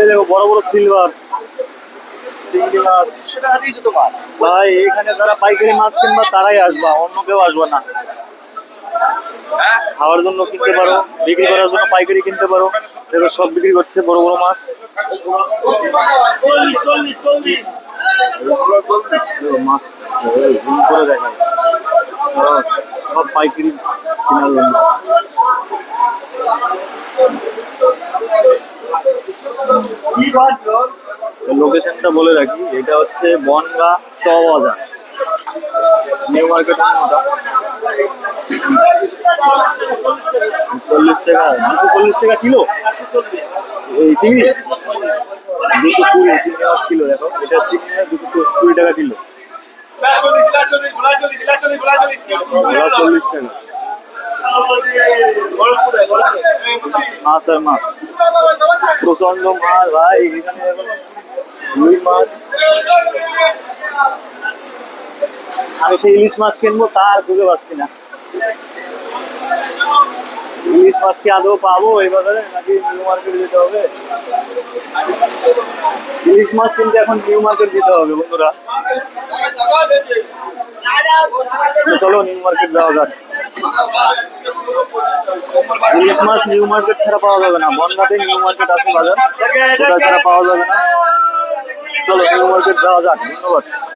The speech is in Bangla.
দেখো বড় বড় সিলভার চিংড়ি মাছ। ভাই এখানে যারা পাইকারি মাছ কিনবা তারাই আসবা, অন্য কেউ আসবা না। খাওয়ার জন্য কিনতে পারো, বিক্রি করার জন্য পাইকারি কিনতে পারো। দেখো সব বিক্রি করছে বড় বড় মাছ। দেখো মাছ জুম করে দেখায়, সব পাইকারি কেনার জন্য। লোকেশনটা বলে রাখি, এটা হচ্ছে বনগা চ বাজার, নিউ মার্কেট। 40 টাকা, 240 টাকা কিলো এই চিংড়ি। 220 চিংড়ি মাছ কিলো। দেখো এটা চিংড়ি মাছ 220 টাকা কিলো। 40 টাকা মাছ। আর মাছ প্রচন্ড মাছ ভাই এখানে। রুই মাছ, আমি সেই ইলিশ মাছ কিনবো তার খুঁজে পাচ্ছি না। ইলিশ মাছ কি আদৌ পাবো এই বাজারে, নাকি নিউ মার্কেটে যেতে হবে? ইলিশ মাছ কিনতে এখন নিউ মার্কেট যেতে হবে বন্ধুরা। চলো নিউ মার্কেট যাওয়া যাক। ইলিশ মাছ নিউ মার্কেট ছাড়া পাওয়া যাবে না, বনগাঁতে নিউ মার্কেট আছে বাজার, ওটা ছাড়া পাওয়া যাবে না। চলো নিউ মার্কেট যাওয়া যাক। ধন্যবাদ।